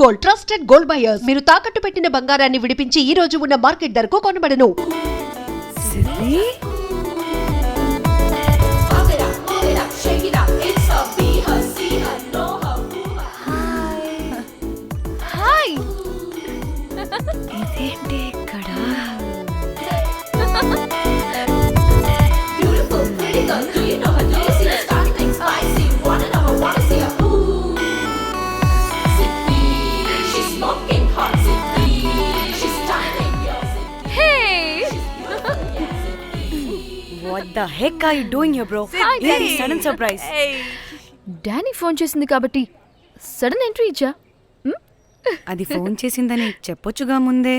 Gold trusted gold buyers. మీరు తాకట్టు పెట్టిన బంగారాన్ని విడిపించి ఈ రోజు ఉన్న మార్కెట్ ధరకు కొనబడను. ఇదేంటి ఇక్కడ? What the heck are you doing here, bro? Very sudden surprise. Danny phone చేసింది కాబట్టి సడన్ ఎంట్రీ ఇచ్చా. అది ఫోన్ చేసిందని చెప్పొచ్చుగా ముందే.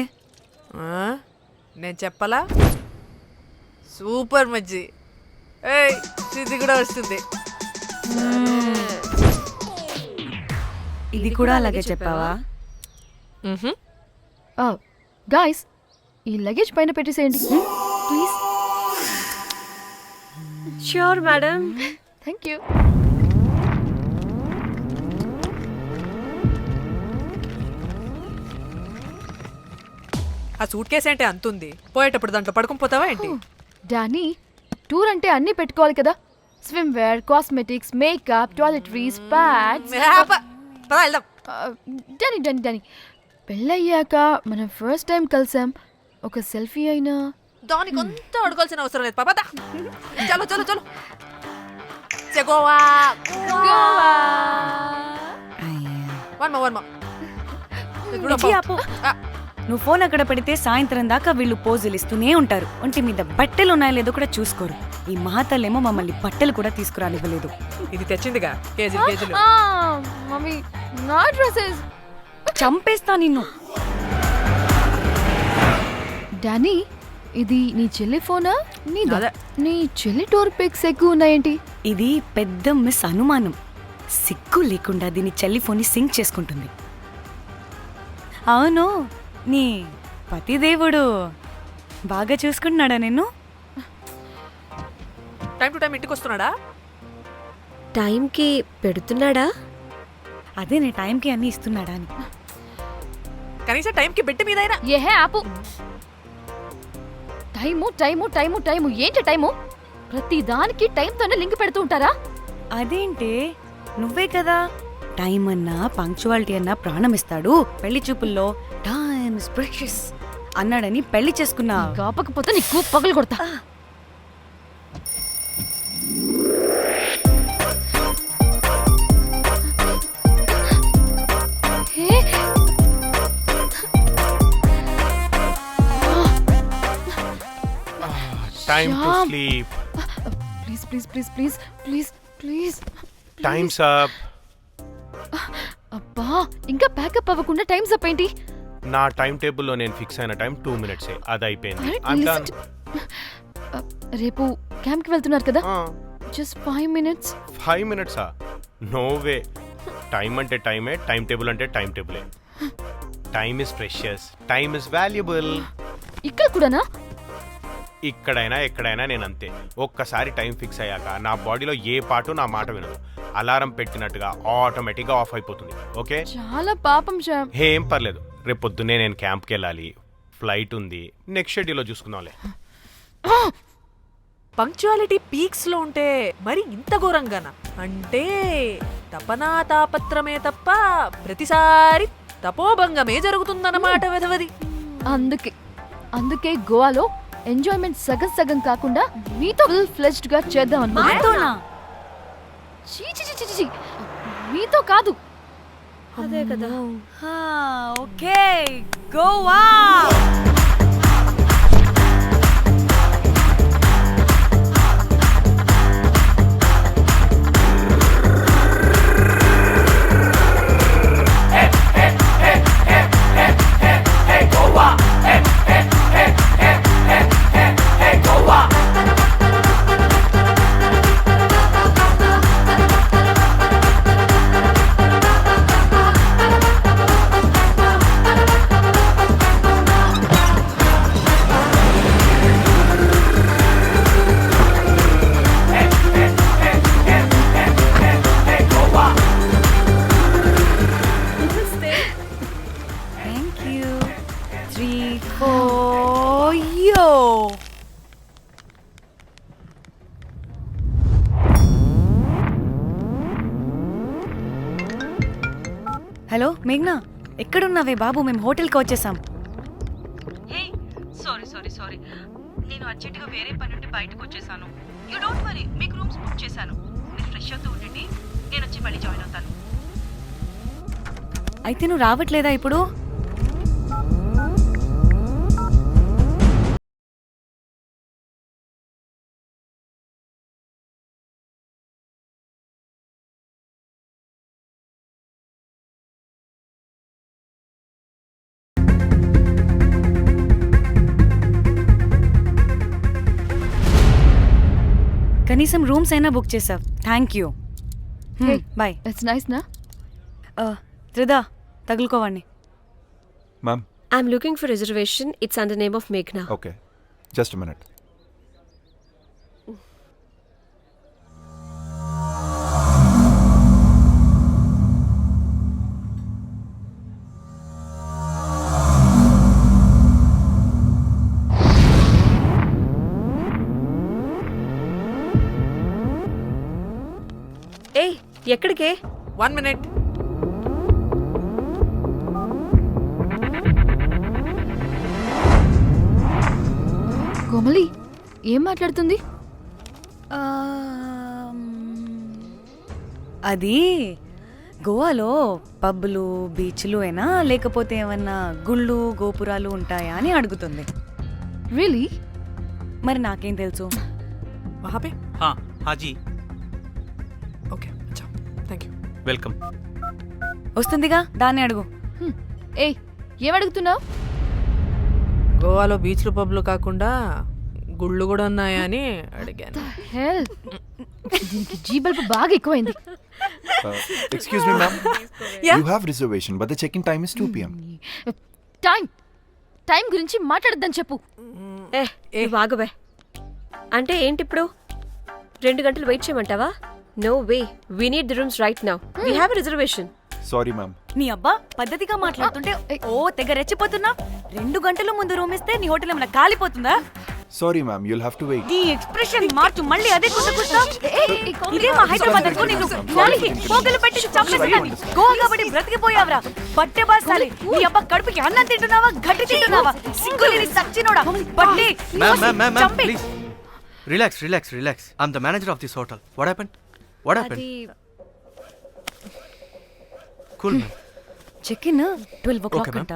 నేను చెప్పలా? సూపర్ మజ్జి. ఏయ్ సిద్ధి కూడా వస్తుంది. ఇది కూడా అలాగే చెప్పావా? గాయ్స్, ఈ లగేజ్ పైన పెట్టేసేయండి please. Sure madam. Thank you. ఆ సూట్ కేసు అంటే అంతుంది, పోయేటప్పుడు దాంట్లో పడుకుని పోతావా ఏంటి? డానీ, టూర్ అంటే అన్నీ పెట్టుకోవాలి కదా. Swimwear, cosmetics, makeup, toiletries, pads. డానీ డానీ డానీ పెళ్ళయ్యాక మనం ఫస్ట్ టైం కలిసాం. ఒక సెల్ఫీ అయినా దానికి అంత అడగాల్సిన అవసరం లేదు పాపా. చలో చలో చలో. గోవా నువ్వు ఫోన్ అక్కడ పెడితే సాయంత్రం దాకా వీళ్ళు పోజులు ఇస్తూనే ఉంటారు. ఒంటి మీద బట్టలు ఉన్నాయో లేదో కూడా చూసుకోరు. ఈ మహాతల్లేమో మమ్మల్ని బట్టలు కూడా తీసుకురానివ్వలేదు. ఇది తెచ్చిందిగా కేజీ కేజీలు. మమ్మీ నా డ్రెస్సెస్ చంపేస్తా నిన్ను. డానీ, ఇది నీ చెల్లి ఫోనా? నీ చెల్లి టూర్ పిక్స్ ఎక్కువ ఉన్నాయేంటి? ఇది పెద్ద మిస్ అనుమానం. సిగ్గు లేకుండా దీని చెల్లి ఫోన్ ని సింక్ చేసుకుంటుంది. అవును, నీ పతిదేవుడు బాగా చూసుకుంటున్నాడా నిన్ను? టైం టు టైం ఇంటికి వస్తున్నాడా? టైంకి పెడుతున్నాడా? అదే నీ టైంకి అన్ని ఇస్తున్నాడా అని. కనీసం టైంకి బెట్టి మీదైనా. ఏహే ఆపు. టైము టైము టైము టైము ఏంటి టైము? ప్రతి దానికి టైంతోనే లింక్ పెడుతూ ఉంటారా? అదేంటే, నువ్వే కదా టైం అన్నా పంక్చువాలిటీ అన్నా ప్రాణం ఇస్తాడు, పెళ్లి చూపుల్లో టైమ్ ఇస్ ప్రెషియస్ అన్నాడని పెళ్లి చేసుకున్నా. కాపకపోతే నీకు పగలు కొడతా. Time to sleep. Please, please, please, please, please, please. Time's up. అబ్బా, ఇంకా ప్యాకప్ అవ్వకుండా టైమ్స్ అప్ ఏంటి? నా టైం టేబుల్లో నేను ఫిక్స్ అయిన టైం 2 minutes. అది అయిపోయింది. రేపు క్యాంప్కి వెళ్తున్నారు కదా? Just 5 minutes. 5 minutes? No way. Time అంటే టైమే, టైం టేబుల్ అంటే టైం టేబులే. Time is precious, time is valuable. ఇక్కడ కూడానా? ఇక్కడైనా ఎక్కడైనా నేను అంతే. ఒక్కసారి టైం ఫిక్స్ అయ్యాక నా బాడీలో ఏ పాటు నా మాట వినదు. అలారం పెట్టినట్టుగా ఆటోమేటిక్గా ఆఫ్ అయిపోతుంది. ఓకే, చాలా పాపం శ్యామ్. ఏం పర్లేదు, రేపు పొద్దున్నే నేను క్యాంప్కి వెళ్ళాలి, ఫ్లైట్ ఉంది. నెక్స్ట్ షెడ్యూల్లో చూసుకుందాంలే. పంక్చువాలిటీ పీక్స్ లో ఉంటే మరి ఇంత ఘోరంగానా? అంటే తపనా తాపత్రమే తప్ప ప్రతిసారి తపోభంగమే జరుగుతుందన్నమాట వెధవది. అందుకే గోవాలో ఎంజాయ్మెంట్ సగం సగం కాకుండా మీతో ఫుల్ ఫ్లెజ్డ్ గా చేద్దాం అనుకున్నా. మీతో కాదు. అదే కదా. ఓకే, గోవా. 3, 4, yo! హలో మేఘ్నా, ఎక్కడున్నావే బాబు? మేము హోటల్కి వచ్చేసాం. సారీ నేను అర్జెంటుగా వేరే పని నుండి బయటకు వచ్చేసాను. యూ డోంట్ వరీ, మీకు రూమ్స్ బుక్ చేశాను. మీరు ఫ్రెష్ అవుతూ ఉండండి, నేను వచ్చి మళ్ళీ జాయిన్ అవుతాను. అయితే నువ్వు రావట్లేదా ఇప్పుడు? కనీసం రూమ్స్ అయినా బుక్ చేసావు. Thank you. Hey. Bye. It's nice నా త్రిదా, తగులుకోవండి. Ma'am I'm looking for reservation. It's under name of మేఘ్నా. Okay, just minute. ఏయ్, ఎక్కడికే? 1 minute. కోమలి ఏం మాట్లాడుతుంది? అది గోవాలో పబ్బులు బీచ్లు అయినా లేకపోతే ఏమన్నా గుళ్ళు గోపురాలు ఉంటాయా అని అడుగుతుంది. రియలీ? మరి నాకేం తెలుసు? वहाँ पे? हाँ हाँ जी, ओके, अच्छा, थैंक यू. వెల్కమ్. వస్తుందిగా, దాన్ని అడుగు. ఏయ్ ఏం అడుగుతున్నావు? గోవాలో బీచ్లు పబ్లు కాకుండా గుళ్ళు కూడా ఉన్నాయా అని అడిగాను. హెల్, దీనికి జీ బల్బ్ బాగా ఎక్కువైంది. Excuse me ma'am, Yeah. You have reservation but the check in time is 2 PM. Time గురించి మాట్లాడద్దని చెప్పు. నువ్వు ఆగుబే. అంటే ఏంటి ఇప్పుడు 2 గంటలు వెయిట్ చేయమంటావా? No way, we need the rooms right now. We have reservation. Sorry ma'am. నీ అబ్బా పద్ధతిగా మాట్లాడుతుంటే ఓ తెగ రెచ్చిపోతున్నా. 2 గంటల ముందు రూమ్ ఇస్తే నీ హోటల్ ఏమైనా కాలిపోతుందా? Sorry ma'am, you'll have to wait. నీ ఎక్స్ప్రెషన్ మార్చు, మళ్ళీ అదే కుసకుస్తా. ఇదే మా హైదరాబాద్ అనుకో, నిన్ను నాలికి పోగలు పెట్టి చంపేస్తాను. గోవా కాబట్టి బ్రతికిపోయావరా బట్టే బాసాలి. నీ అబ్బా కడుపుకి అన్నం తింటున్నావా, గడ్డి తింటున్నావా? సిగ్గులేని సచ్చినోడా బట్టి Ma'am, చంపే. please. Relax. I'm the manager of this hotel. What happened? అది Cool, ma'am. Check in 12 o'clock Okay, ma'am. అంట.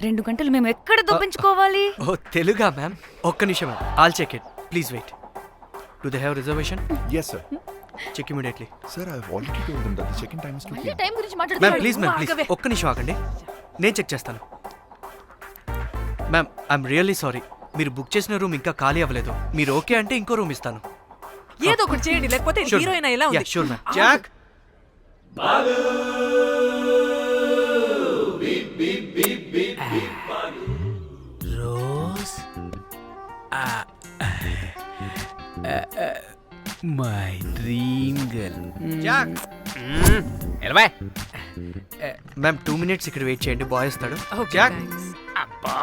2 గంటలు మేము ఎక్కడ దొప్పించుకోవాలి? Oh, Teluga, ma'am. ఒక్క నిమిషం, ma'am. I'll check it. Please wait. Do they have reservation? Yes sir. Check immediately. Sir, I have already told them that the check in time is 2 PM. Time గురించి Ma'am, మాట్లాడుతున్నాడు. please. ఒక్క నిమిషం ఆగండి. నేను check చేస్తాను. Ma'am, I'm really sorry. మీరు book చేసిన room ఇంకా ఖాళీ అవ్వలేదు. మీరు ఓకే అంటే ఇంకో రూమ్ ఇస్తాను. ఏదో ఒకటి చేయండి, లేకపోతే హీరోయిన్ ఎలా ఉంది? Sure ma'am. Jack, Rose my dream girl. Jack. ఎలవా మ్యామ్ 2 minutes ఇక్కడ వెయిట్ చేయండి, బాయ్ వస్తాడు. Okay, Jack. thanks. అబ్బా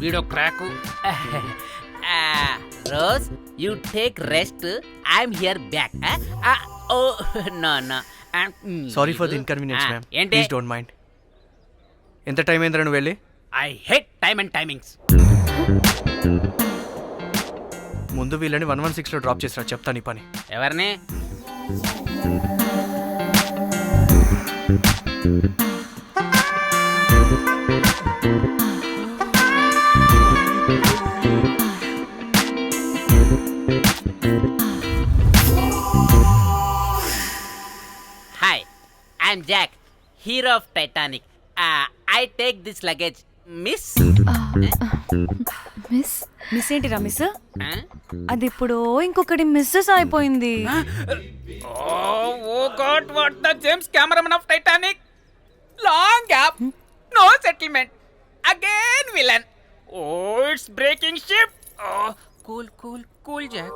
వీడో క్రాకు. Rose you take rest, I'm here back. Oh no no, sorry for the inconvenience ma'am. ఏంటి? Please don't mind. ఎంత time అయిందిరా నువ్వు వెళ్ళి? I hate time and timings. ముందు వీళ్ళని 116లో డ్రాప్ చేసినా, చెప్తాను ఈ పని. ఎవరిని? Hi, I'm Jack, hero of Titanic. I take this luggage miss. Miss miss ఏంటిరా మిస్? అది ఇప్పుడు ఇంకొకటి మిస్సెస్ అయిపోయింది. Oh God, what the James Cameron of Titanic? Long gap, no settlement. Again villain. Oh, it's breaking ship. Oh, cool, Jack.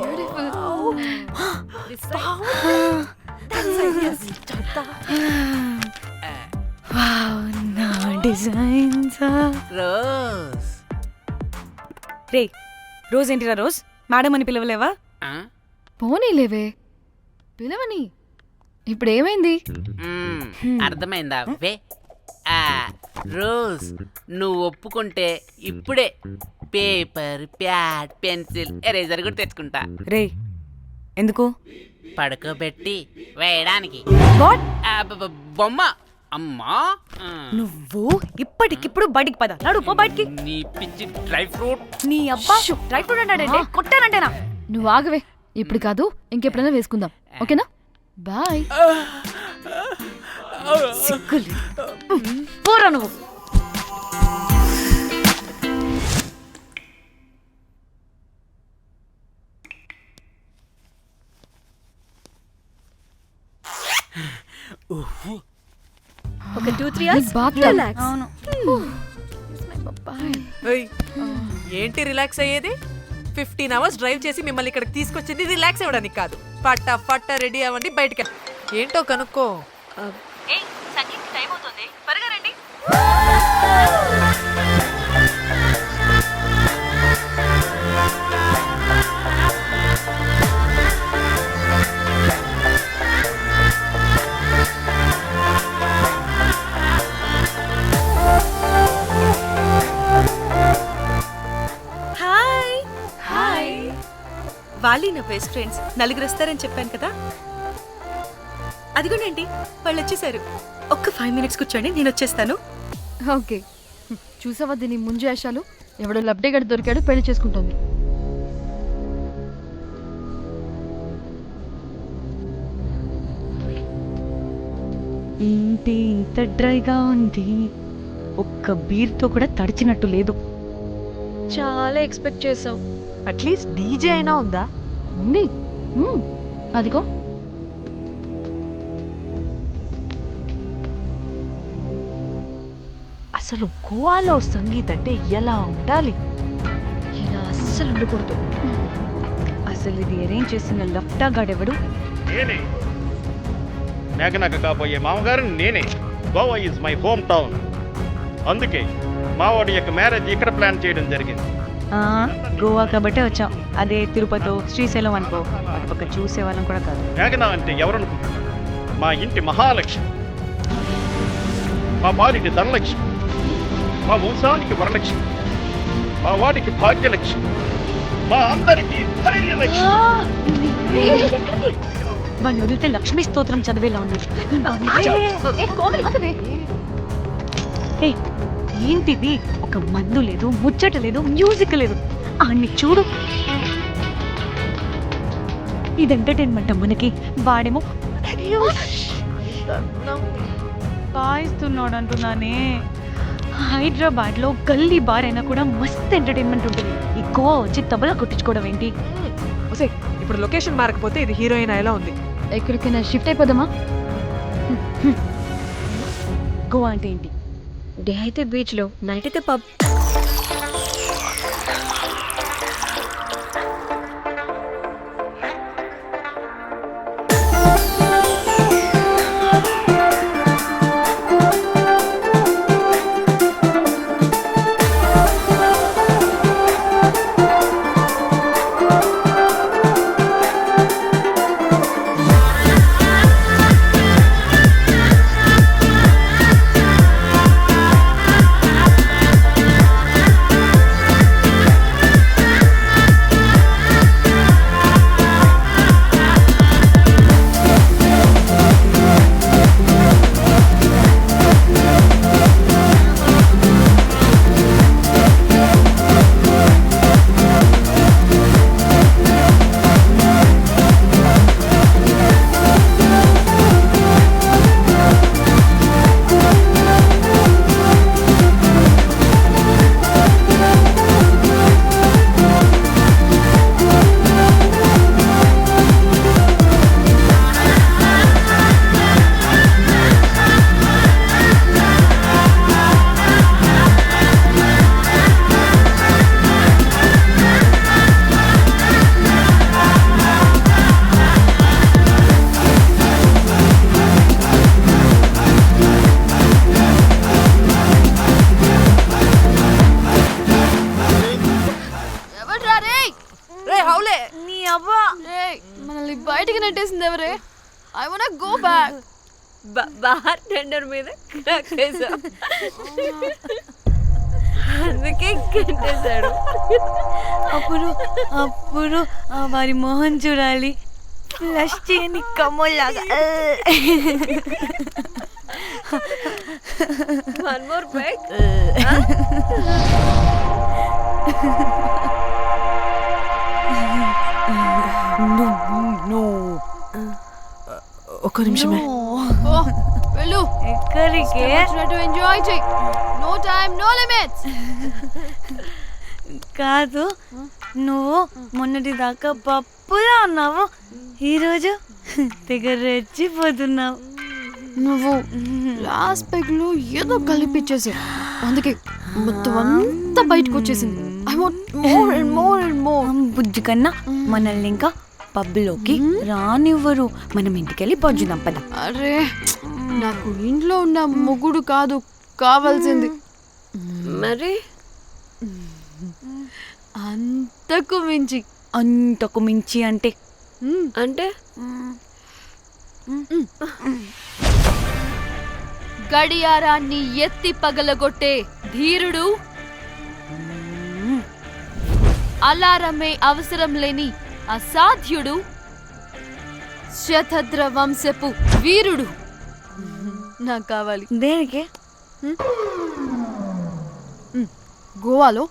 Beautiful. Rose రే Rose ఏంటిరా Rose madam అని పిలవలేవా? పోనీలేవే పిలవని. ఇప్పుడు ఏమైంది? అర్థమైందా వే రోజ్ నువ్వు ఒప్పుకుంటే ఇప్పుడే పేపర్ ప్యాడ్ పెన్సిల్ ఎరేజర్ కూడా తెచ్చుకుంటా. రే ఎందుకు? పడుకోబెట్టి వేయడానికి. వాట్? బొమ్మ అమ్మా. నువ్వు ఇప్పటికిప్పుడు బయటికి పద. నడు పో బయటికి. నీ పిచ్చి డ్రై ఫ్రూట్. నీ అబ్బా డ్రై ఫ్రూట్ అన్నాడంటే కొట్టానంటేనా? నువ్వు ఆగవే. ఇప్పుడు కాదు, ఇంకెప్పుడైనా వేసుకుందాం. ఓకేనా? బాయ్. సిగ్గులు పోరా నువ్వు. ఒక 2-3 hours bath relax. అవును. ఏంటి రిలాక్స్ అయ్యేది? 15 hours డ్రైవ్ చేసి మిమ్మల్ని ఇక్కడికి తీసుకొచ్చింది రిలాక్స్ అవ్వడానికి కాదు. పట్ట రెడీ అవ్వండి, బయటకి ఏంటో కనుక్కో. Hi hi. వాళ్ళు నా బెస్ట్ ఫ్రెండ్స్. నలుగురు వస్తారని చెప్పాను కదా, అదిగోనండి వాళ్ళు వచ్చేసారు. ఒక్క 5 minutes కూర్చోండి, నేను వచ్చేస్తాను. ఓకే. చూసావా దీని ముంజేషాలు? ఎవడో లబ్డేగడ్ దొరికాడు, పెళ్లి చేసుకుంటుంది. ఏంటి ఇంత డ్రైగా ఉంది? ఒక్క బీర్తో కూడా తడిచినట్టు లేదు. చాలా ఎక్స్పెక్ట్ చేసాం. అట్లీస్ట్ డీజే అయినా ఉందా? ఉంది. అదిగో. అసలు గోవాలో సంగీత్ అంటే ఎలా ఉండాలి? ఇలా అస్సలు ఉండకూడదు. అసలు ఇది అరేంజ్ చేసిన లఫ్టా గాడెవడు? నేనే మేఘనక కాబోయే మామగారు నేనే. Goa is my home town. అందుకే మావాడి యొక్క మ్యారేజ్ ఇక్కడ ప్లాన్ చేయడం జరిగింది. గోవా కాబట్టే వచ్చాం. అదే తిరుపతి శ్రీశైలం అనుకో, అటుపక్క చూసే వాళ్ళం కూడా కాదు. మేఘన అంటే ఎవరనుకుంటున్నారు? మా ఇంటి మహాలక్ష్మి, మా బాలికి ధనలక్ష్మి, మా వంశానికి వరలక్ష్మి, మా వాడికి భాగ్యలక్ష్మి, మా అందరికీ ధైర్యలక్ష్మి. వాళ్ళు వదిలితే లక్ష్మీ స్తోత్రం చదివేలా ఉంది. ఏంటిది? ఒక మందు లేదు, ముచ్చట లేదు, మ్యూజిక్ లేదు. అన్ని చూడు. ఇది ఎంటర్టైన్మెంట్ మనకి. వాడేమో బాయిస్తున్నాడు అంటున్నానే. హైదరాబాద్ లో గల్లీ బార్ అయినా కూడా మస్త్ ఎంటర్టైన్మెంట్ ఉంటుంది. ఈ గోవా వచ్చి తబలా కొట్టించుకోవడం ఏంటి? ఇప్పుడు లొకేషన్ మారకపోతే ఇది హీరోయిన్ ఎలా ఉంది? ఎక్కడికైనా షిఫ్ట్ అయిపోదామా? గోవా అంటే ఏంటి? డే అయితే బీచ్ లో, నైట్ అయితే పబ్. బయటికి నెట్టేసింది ఎవరే? I want go back. Bar tender మీద క్రాక్ వేసా, అందుకే కట్టేశాడు. అప్పుడు అప్పుడు వారి మొహం చూడాలి, ఫ్లష్ చేయని కమ్మలాగా. One more back. ఒక్క నిమిషమే. వెళ్ళు. ఎక్కడికే? ఎంజాయ్ చెయ్యి. No time no limits. కాదు, నువ్వు మొన్నటి దాకా పప్పులా ఉన్నావు, ఈరోజు తెగ రెచ్చిపోతున్నావు. నువ్వు లాస్ట్ పెగ్ లో ఏదో కలిపిచ్చేసి, అందుకే మొత్తం అంతా బయటకు వచ్చేసింది. I want more and more and more. బుజ్జి కన్నా మనల్ని ఇంకా పబ్లోకి రానివ్వరు. మనం ఇంటికెళ్ళి పొంచుదాం పద. అరే, నాకు ఇంట్లో ఉన్న మొగుడు కాదు కావాల్సింది, మరి అంతకు మించి. అంతకు మించి అంటే అంటే గడియారాన్ని ఎత్తి పగలగొట్టే ధీరుడు, అలారమే అవసరం లేని అసాధ్యుడు, శతద్ర వంశపు వీరుడు నాకు కావాలి. దేనికి? గోవాలో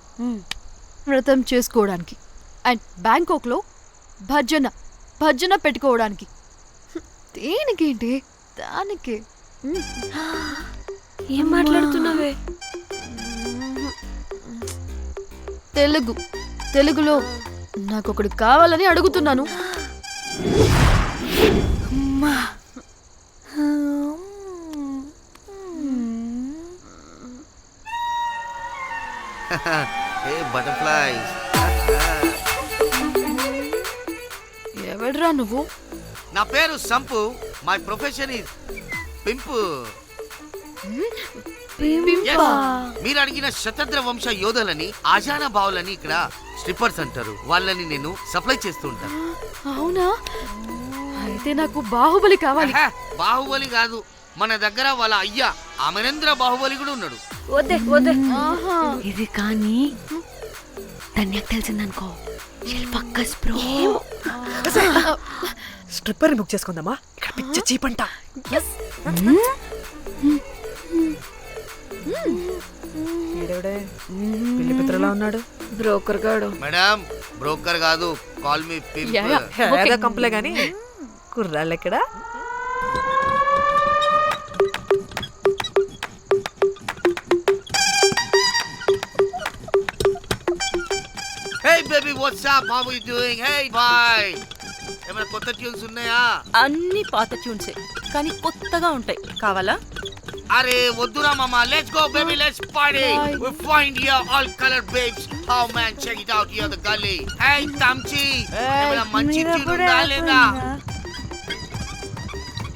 వ్రతం చేసుకోవడానికి అండ్ బ్యాంకాక్లో భజన పెట్టుకోవడానికి. దేనికేంటి? దానికే. ఏం మాట్లాడుతున్నావే? తెలుగులో నాకొకడు కావాలని అడుగుతున్నాను. ఎవడ్రా నువ్వు? నా పేరు Sampu. My profession is pimp. మీరు అడిగిన శతద్ర వంశ యోధులని, ఆజానా బావులని ఇక్కడ స్ట్రిప్పర్స్ అంటారు. వాళ్ళని నేను సప్లై చేస్తూ ఉంటాను. అవునా? అయితే నాకు బాహుబలి కావాలి. బాహుబలి కాదు, మన దగ్గర వాళ్ళ అయ్యా అమరేంద్ర బాహుబలి కూడా ఉన్నాడు. వద్దే వద్దే. ఇది కానీ ధన్యకు తెలిసిందనుకో, పక్కస్ బ్రో. స్ట్రిప్పర్ బుక్ చేసుకుందామా? ఇక్కడ పిచ్చ చీపంట. పిల్లి పిత్రలా ఉన్నాడు. బ్రోకర్ గాడు. మేడం, బ్రోకర్ కాదు, కాల్ మీ పింప్. కంపలే గాని కుర్రాళ్ళు ఎక్కడ? Hey baby, what's up? How are you doing? Hey bye. ఏమైనా కొత్త ట్యూన్స్ ఉన్నాయా? అన్ని పాత ట్యూన్సే, కానీ కొత్తగా ఉంటాయి. కావాలా? అరే వద్దురా మామ. Let's go baby, let's party. We find here all color babes. Oh man, check it out here the gully. Hey Tamchi, ఏమైనా మంచి ట్యూన్ ఉందా లేదా?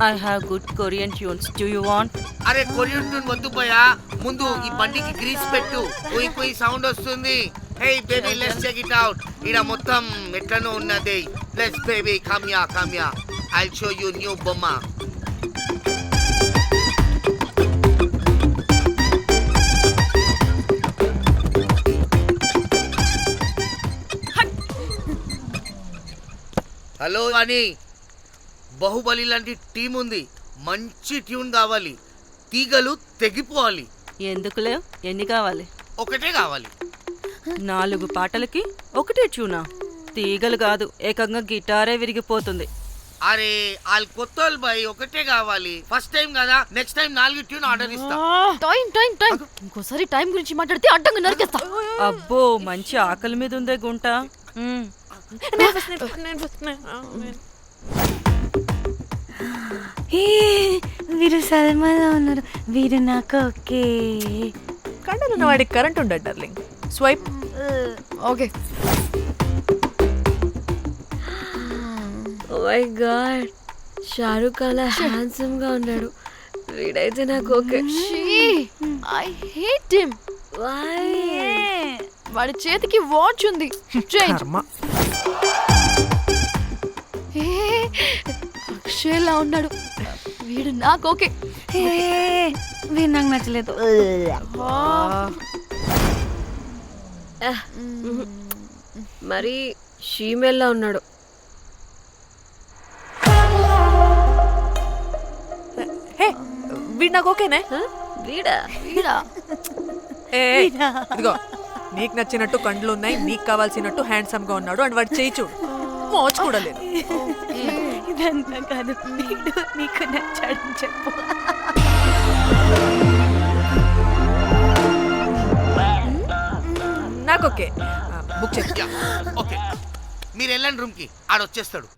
I have good Korean tunes. Do you want? అరే కొరియన్ ట్యూన్ వద్దు పోయా, ముందు ఈ బండికి గ్రీస్ పెట్టు. కుయ్ కుయ్ సౌండ్ వస్తుంది. Hey baby, let's check it out. ఇడ మొత్తం ఎట్లనో ఉన్నది. Let's baby, come here. I'll show you new బొమ్మ. హలో అని, బాహుబలి లాంటి టీం ఉంది. మంచి ట్యూన్ కావాలి. తీగలు తెగిపోవాలి. ఎందుకులే, ఎన్ని కావాలి? ఒకటే కావాలి. 4 పాటలకి ఒకటే ట్యూనా? తీగలు కాదు, ఏకంగా గిటారే విరిగిపోతుంది. అరే వాళ్ళు కొత్త వాళ్ళు బాయ్, ఒకటే కావాలి. ఫస్ట్ టైం కదా, నెక్స్ట్ టైం 4 ట్యూన్ ఆర్డర్ ఇస్తా. టైం ఇంకోసారి టైం గురించి మాట్లాడితే అడ్డంగా నరికేస్తా. అబ్బో, మంచి ఆకలి మీద ఉందే గుంట. వీరు సల్మాలో ఉన్నారు. వీరు నాకు ఓకే. కండలున్న వాడికి కరెంట్ ఉండదు darling. Swipe. Okay. Oh my God, Shahrukh అలా హ్యాండ్సమ్ గా ఉన్నాడు. వీడైతే నాకు ఓకే. I hate him. వాడి చేతికి వాచ్ ఉంది. అక్షయ్లా ఉన్నాడు. వీడు నాకు ఓకే. వీడు నాకు నచ్చలేదు. మరి షీమేల్లా ఉన్నాడు. హే వీడు నాకు ఓకేనే. వీడా వీడా ఇదిగో నీకు నచ్చినట్టు కండ్లు ఉన్నాయి, నీకు కావాల్సినట్టు హ్యాండ్సమ్ గా ఉన్నాడు అండ్ వాడు చేయి చూడు మోచు కూడా లేదు. ఇదంతా కాదు, వీడు నీకు నచ్చాడని చెప్పు. నాకు ఓకే. బుక్ చేసి ఓకే మీరు వెళ్ళండి రూమ్ కి, ఆడొచ్చేస్తాడు.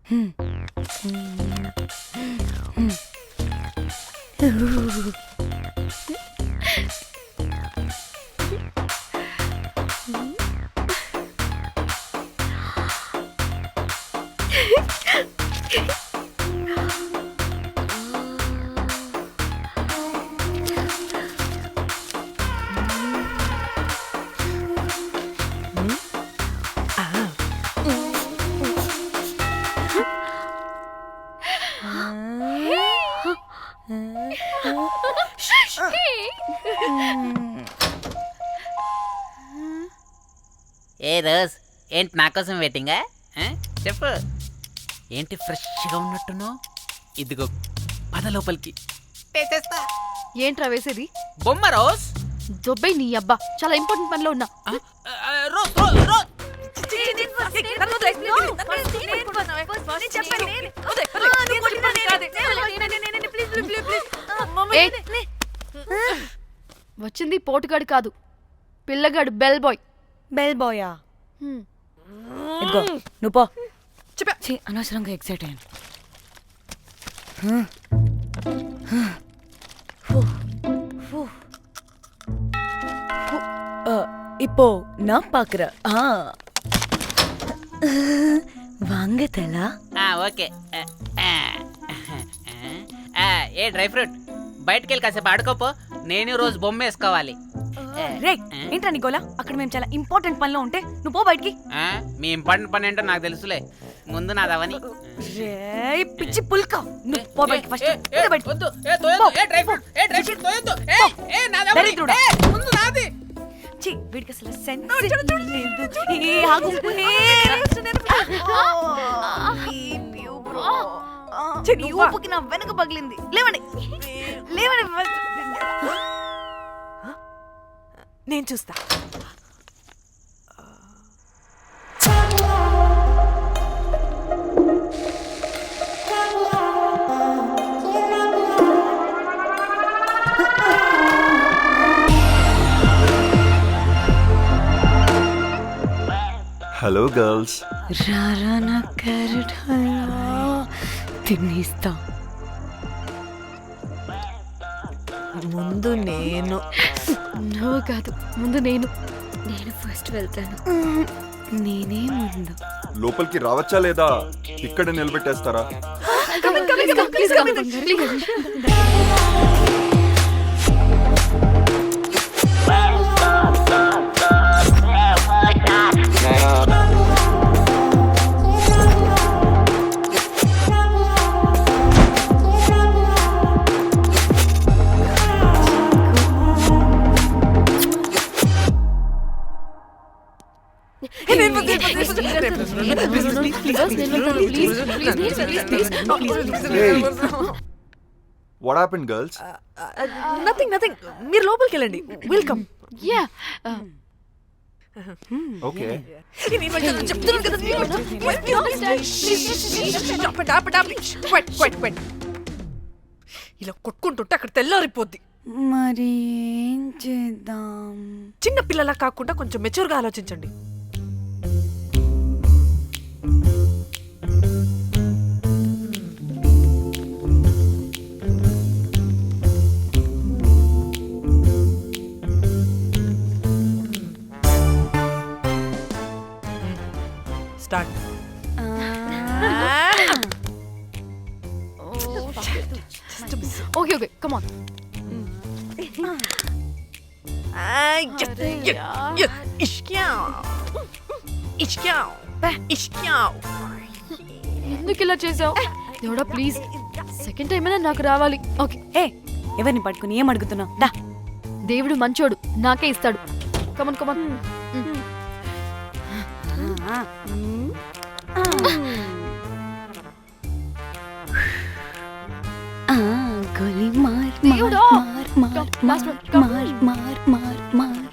ఏ రోజ్, ఏంటి నా కోసం వెయిటింగా? చెప్పు, ఏంటి ఫ్రెష్గా ఉన్నట్టును? ఇదిగో పద లోపలికి వేసేస్తా. ఏంట్రా వేసేది? బొమ్మ రోజ్. దొబ్బై నీ అబ్బా, చాలా ఇంపార్టెంట్ పనిలో ఉన్నా. Rose rose rose. వచ్చింది పోటుగాడు కాదు, పిల్లగాడు బెల్ బాయ్. బెల్ బాయా? ఇదిగో నువ్వు పో. చెప్పా అనవసరంగా ఎక్సైట్ అయ్యాను. இப்போ நான் பாக்குறேன். வாங்க தலா. ఓకే. ఏ డ్రై ఫ్రూట్, బయటకు వెళ్ళి కాసేపు ఆడుకోపో. నేను రోజు బొమ్మ వేసుకోవాలి. రే ఏంట్రా నీ గోలా? అక్కడ మేము చాలా ఇంపార్టెంట్ పనిలో ఉంటే నువ్వు పో బయటికి. మీ ఇంపార్టెంట్ పని ఏంటో నాకు తెలుసులే, ముందు నాదవని. రే పిచ్చి పుల్క, నువ్వు పో బయటికి ఫస్ట్. వీడికి అసలు సెన్స్ లేదు. ఆగు. నీ ఊపుకి నా వెనక పగిలింది. లేవండి లేవండి. నేను చూస్తా. Hello girls. రారా నా క్యారెట్ హల్వా తినేస్తా. ముందు నేను. నువ్వు కాదు, ముందు నేను. నేను ఫస్ట్ వెళ్తాను. నేనే ముందు. లోపలికి రావచ్చా లేదా ఇక్కడ నిలబెట్టేస్తారా? What happened, girls? Nothing nothing. మీరు లోపలికి వెళ్ళండి. వెల్కమ్. Yeah Okay. ఇలా కొట్టుకుంటుంటే అక్కడ తెల్లారిపోద్ది. మరి ఏం చేద్దాం? చిన్న పిల్లలా కాకుండా కొంచెం మెచ్యూర్గా ఆలోచించండి. Start. Okay okay come on. ఎందుకు ఇలా చేసావు దేవుడా ప్లీజ్ సెకండ్ టైం అయినా నాకు రావాలి. ఓకే ఏ ఎవరిని పట్టుకుని ఏం అడుగుతున్నావు? దా. దేవుడు మంచోడు, నాకే ఇస్తాడు. Come on come on. గోలీ మార్ దేవుడా! మార్ Last one, come. మార్ మార్ మార్.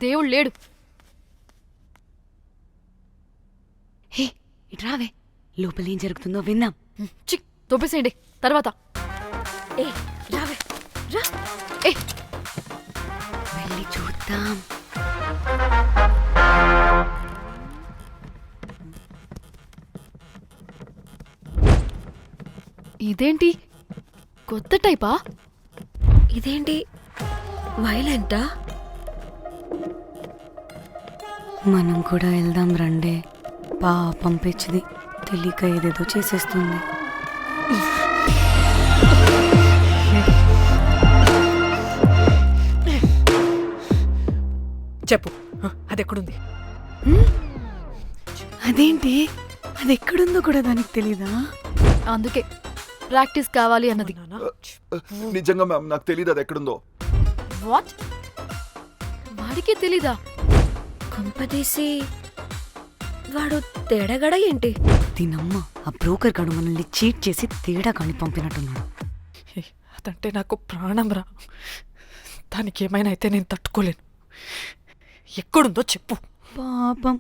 దేవుడు లేడు. హే ఇటు రావే, లోపల ఏం జరుగుతుందో విందాం. చిక్ తోపేసేయండి తర్వాత. ఏ రావే రా. ఏ వెళ్ళి చూద్దాం. ఇదేంటి కొత్త టైపా? ఇదేంటి వైలెంటా? మనం కూడా వెళ్దాం రండే. పాపం పిచ్చిది, తెలియక ఏదేదో చేసేస్తుంది. చెప్పు, అది ఎక్కడుంది? అదేంటి, అది ఎక్కడుందో కూడా దానికి తెలీదా? అందుకే ప్రాక్టీస్ కావాలి అన్నది. నిజంగా మ్యామ్ నాకు తెలియదు అది ఎక్కడుందో. వాట్? వాడికి తెలీదా? కొంపదీసి వాడు తేడగడ ఏంటి? దీనమ్మ, ఆ బ్రోకర్ గాడు మనల్ని చీట్ చేసి తేడా కాని పంపినట్టున్నాడు. అదంటే నాకు ప్రాణం రా. దానికి ఏమైనా అయితే నేను తట్టుకోలేను. ఎక్కడుందో చెప్పు. పాపం,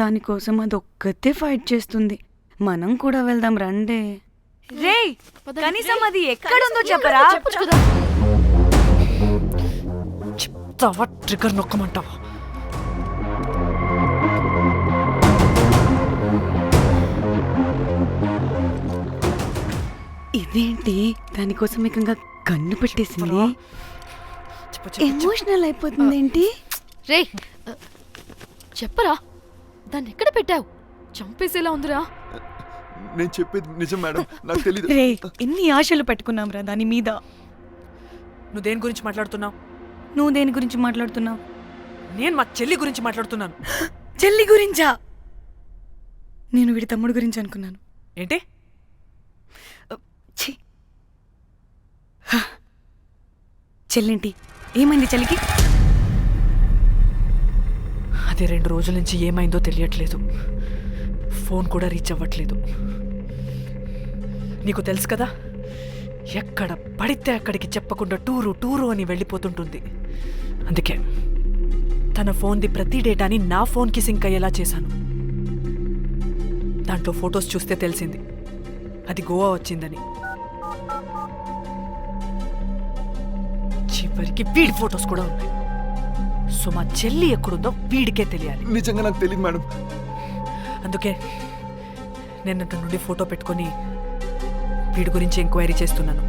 దానికోసం అది ఒక్కతే ఫైట్ చేస్తుంది. మనం కూడా వెళ్దాం రండే. రేయ్, కనీసం అది ఎక్కడుందో చెప్పరా? చెప్పొచ్చు కదా. చెప్తావా? ట్రిగర్ నొక్కమంటావా? ఇదేంటి, దానికోసం ఏకంగా కన్ను పెట్టేసింది. చెప్పు, చెప్పు, చెప్పు. ఎమోషనల్ అయిపోతుంది ఏంటి? రే చెప్పరా, దాన్ని ఎక్కడ పెట్టావు? చంపేసేలా ఉందిరా. నేను చెప్పేది నిజం మేడం, నాకు తెలియదు. రే, ఎన్ని ఆశలు పెట్టుకున్నాం రా దాని మీద. నువ్వు దేని గురించి మాట్లాడుతున్నావు? నువ్వు దేని గురించి మాట్లాడుతున్నావు? నేను మా చెల్లి గురించి మాట్లాడుతున్నాను. చెల్లి గురించా? నేను వీడి తమ్ముడు గురించి అనుకున్నాను. ఏంటి? ఛీ. చెల్లింటి ఏమైంది చెల్లికి? అది 2 రోజుల నుంచి ఏమైందో తెలియట్లేదు. ఫోన్ కూడా రీచ్ అవ్వట్లేదు. నీకు తెలుసు కదా, ఎక్కడ పడితే అక్కడికి చెప్పకుండా టూరు అని వెళ్ళిపోతుంటుంది. అందుకే తన ఫోన్ది ప్రతి డేటాని నా ఫోన్కి సింక్ అయ్యేలా చేశాను. దాంట్లో ఫొటోస్ చూస్తే తెలిసింది అది గోవా వచ్చిందని. చివరికి వీడి ఫొటోస్ కూడా ఉన్నాయి. సో మా చెల్లి ఎక్కడుందో వీడికే తెలియాలి. నిజంగా నాకు తెలియదు మేడం. అందుకే నేను అతని నుండి ఫోటో పెట్టుకొని వీడి గురించి ఎంక్వైరీ చేస్తున్నాను.